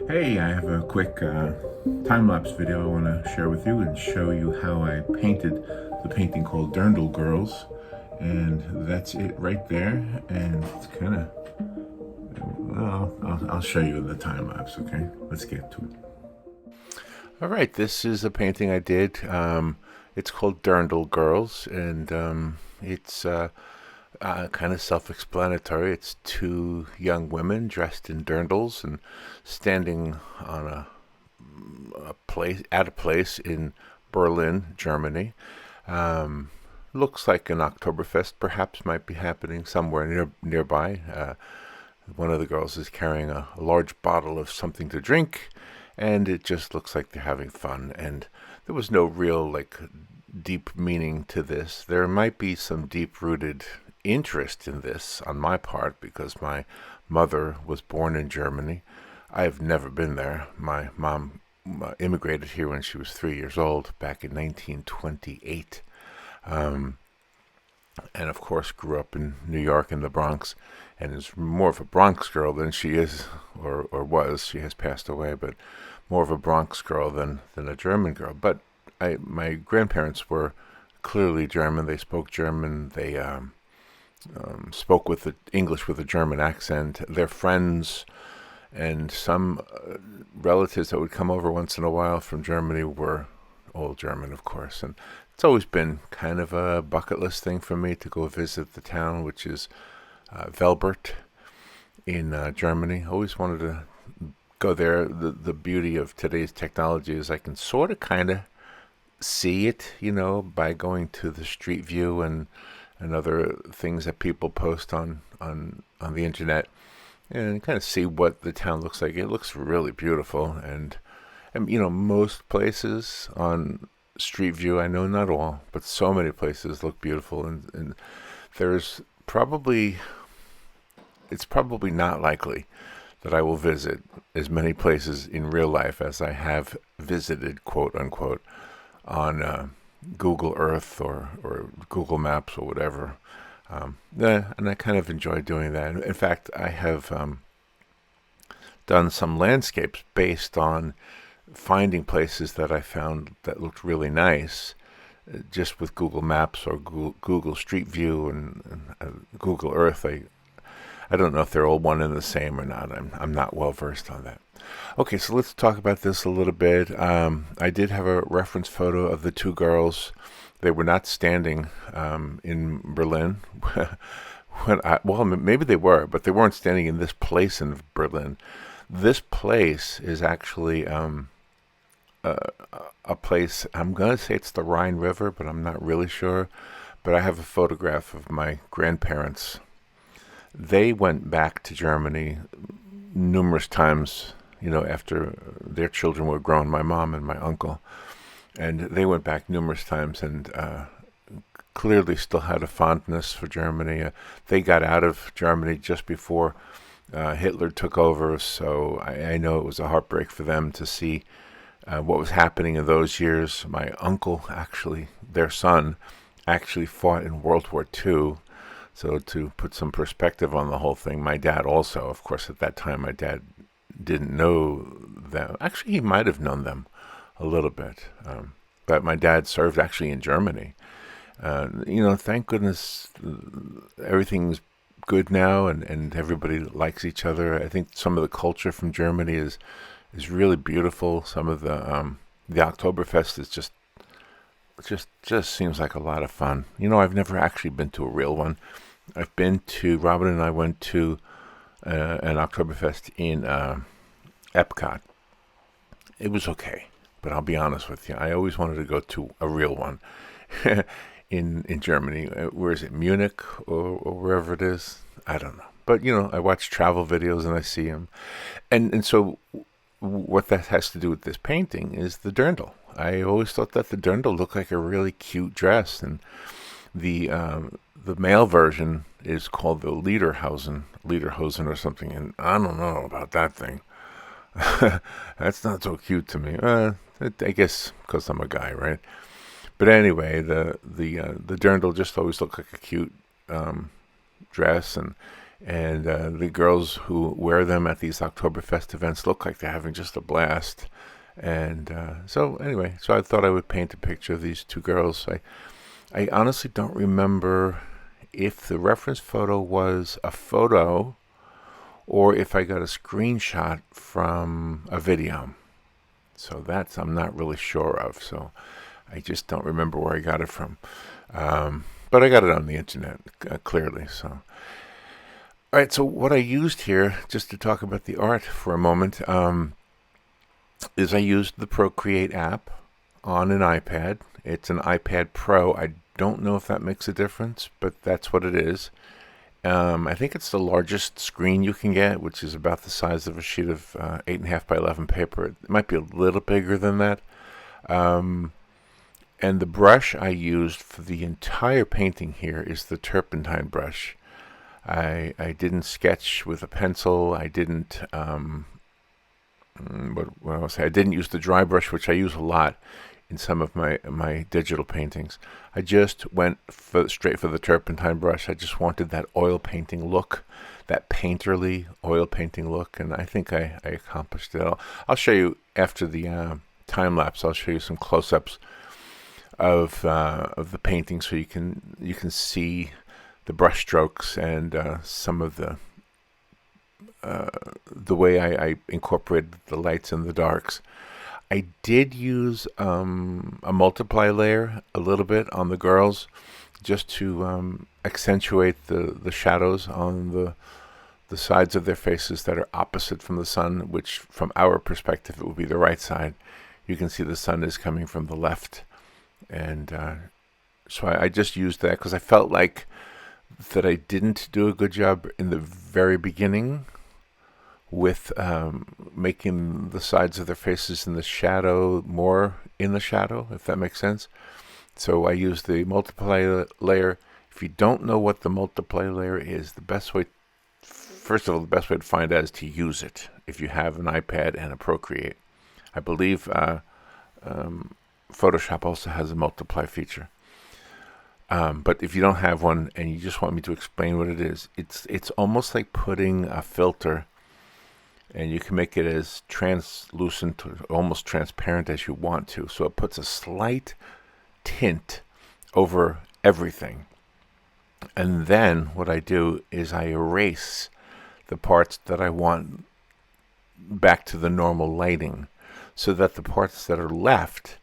Hey, I have a quick time-lapse video I want to share with you and show you how I painted the painting called Dirndl Girls. And that's it right there. And it's kind of, well, I'll show you in the time-lapse, okay? Let's get to it. All right, this is a painting I did. It's called Dirndl Girls, and it's kind of self-explanatory. It's two young women dressed in dirndls and standing on a place in Berlin, Germany. Um, Looks like an Oktoberfest perhaps might be happening somewhere nearby. One of the girls is carrying a large bottle of something to drink, and it just looks like they're having fun. And there was no real deep meaning to this. There might be some deep-rooted interest in this on my part because my mother was born in Germany. I have never been there. My mom immigrated here when she was 3 years old back in 1928. Um, and of course grew up in New York in the Bronx and is more of a Bronx girl than she is or was. She has passed away, but more of a Bronx girl than a German girl. But my grandparents were clearly German. They spoke German. They spoke with the English with a German accent. Their friends and some relatives that would come over once in a while from Germany were old German, of course. And it's always been kind of a bucket list thing for me to go visit the town, which is Velbert in Germany. Always wanted to go there. The beauty of today's technology is I can sort of kind of see it, by going to the Street View and other things that people post on the internet and kind of see what the town looks like. It looks really beautiful. And most places on Street View, I know not all, but so many places look beautiful. And there's probably, it's probably not likely that I will visit as many places in real life as I have visited, quote unquote, on Google Earth or Google Maps or whatever. Yeah, and I kind of enjoy doing that. In fact, I have done some landscapes based on finding places that I found that looked really nice, just with Google Maps or Google Street View and Google Earth. I don't know if they're all one and the same or not. I'm not well versed on that. Okay, so let's talk about this a little bit. I did have a reference photo of the two girls. They were not standing in Berlin. Well, maybe they were, but they weren't standing in this place in Berlin. This place is actually a place, I'm going to say it's the Rhine River, but I'm not really sure. But I have a photograph of my grandparents. They went back to Germany numerous times, after their children were grown, my mom and my uncle. And they went back numerous times and clearly still had a fondness for Germany. They got out of Germany just before Hitler took over, so I know it was a heartbreak for them to see what was happening in those years. My uncle, actually, their son, actually fought in World War II. So to put some perspective on the whole thing, my dad also, of course, at that time, my dad didn't know them. Actually, he might have known them a little bit. But my dad served actually in Germany. Thank goodness everything's good now and everybody likes each other. I think some of the culture from Germany is really beautiful. Some of the Oktoberfest is just seems like a lot of fun. I've never actually been to a real one. Robin and I went to an Oktoberfest in Epcot. It was okay, but I'll be honest with you. I always wanted to go to a real one in Germany. Where is it, Munich or wherever it is? I don't know. But, I watch travel videos and I see them. And so what that has to do with this painting is the dirndl. I always thought that the dirndl looked like a really cute dress, and the male version is called the Lederhosen or something, and I don't know about that thing. That's not so cute to me. I guess because I'm a guy, right? But anyway, the dirndl just always looked like a cute dress, and And the girls who wear them at these Oktoberfest events look like they're having just a blast. And so anyway, so I thought I would paint a picture of these two girls. I honestly don't remember if the reference photo was a photo or if I got a screenshot from a video. So that's I'm not really sure of. So I just don't remember where I got it from. But I got it on the internet, clearly. So, all right. So what I used here, just to talk about the art for a moment, is I used the Procreate app on an iPad. It's an iPad Pro. I don't know if that makes a difference, but that's what it is. I think it's the largest screen you can get, which is about the size of a sheet of 8.5 by 11 paper. It might be a little bigger than that. And the brush I used for the entire painting here is the turpentine brush. I didn't sketch with a pencil. I didn't, what else? I didn't use the dry brush, which I use a lot in some of my digital paintings. I just went straight for the turpentine brush. I just wanted that oil painting look, that painterly oil painting look, and I think I accomplished it. I'll show you after the time lapse. I'll show you some close-ups of the painting, so you can see the brush strokes and some of the way I incorporated the lights and the darks. I did use a multiply layer a little bit on the girls, just to accentuate the shadows on the sides of their faces that are opposite from the sun, which from our perspective it would be the right side. You can see the sun is coming from the left, and so I just used that because I felt like that I didn't do a good job in the very beginning with making the sides of their faces in the shadow more in the shadow, if that makes sense. So I use the multiply layer. If you don't know what the multiply layer is, first of all, the best way to find out is to use it if you have an iPad and a Procreate. I believe Photoshop also has a multiply feature. But if you don't have one and you just want me to explain what it is, it's almost like putting a filter, and you can make it as translucent or almost transparent as you want to. So it puts a slight tint over everything. And then what I do is I erase the parts that I want back to the normal lighting, so that the parts that are left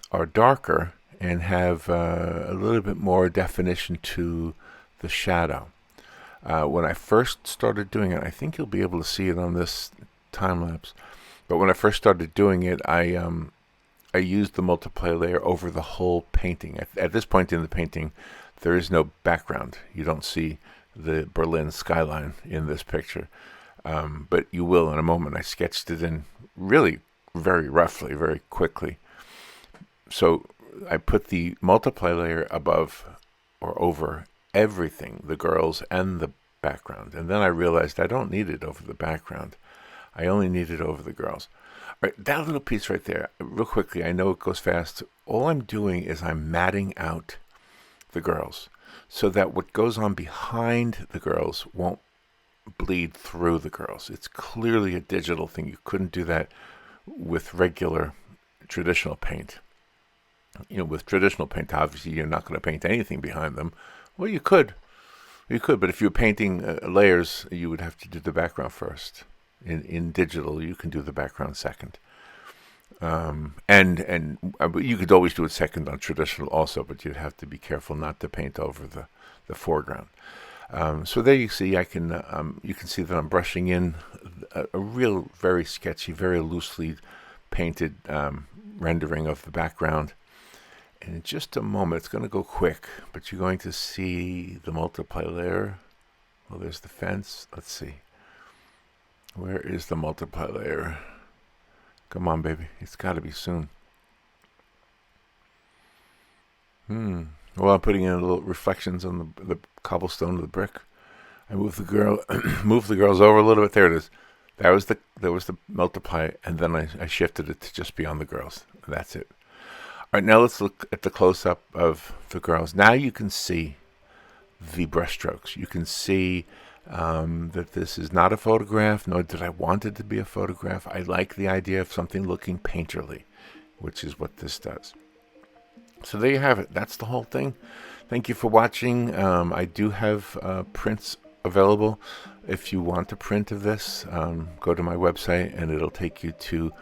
are darker and have a little bit more definition to the shadow. When I first started doing it, I think you'll be able to see it on this time lapse, but when I first started doing it, I used the multiply layer over the whole painting. At this point in the painting, there is no background. You don't see the Berlin skyline in this picture, but you will in a moment. I sketched it in really very roughly, very quickly. So I put the multiply layer above or over everything, the girls and the background. And then I realized I don't need it over the background. I only need it over the girls. All right, that little piece right there, real quickly, I know it goes fast. All I'm doing is I'm matting out the girls so that what goes on behind the girls won't bleed through the girls. It's clearly a digital thing. You couldn't do that with regular traditional paint. With traditional paint, obviously you're not going to paint anything behind them. Well, you could, but if you're painting layers, you would have to do the background first. In digital, you can do the background second. And you could always do it second on traditional also, but you'd have to be careful not to paint over the foreground. So there you see, you can see that I'm brushing in a real, very sketchy, very loosely painted rendering of the background. And in just a moment, it's going to go quick, but you're going to see the multiply layer. Well, there's the fence. Let's see. Where is the multiply layer? Come on, baby. It's got to be soon. Well, I'm putting in little reflections on the cobblestone of the brick. I move the girls over a little bit. There it is. There was the multiply, and then I shifted it to just be on the girls. That's it. All right, now let's look at the close-up of the girls. Now you can see the brush strokes. You can see that this is not a photograph, nor did I want it to be a photograph. I like the idea of something looking painterly, which is what this does. So there you have it. That's the whole thing. Thank you for watching. I do have prints available. If you want a print of this, go to my website and it'll take you to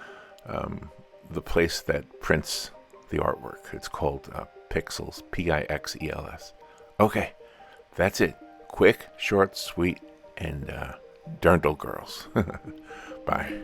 the place that prints the artwork. It's called Pixels, Pixels. Okay, that's it. Quick, short, sweet, and Dirndl Girls. Bye.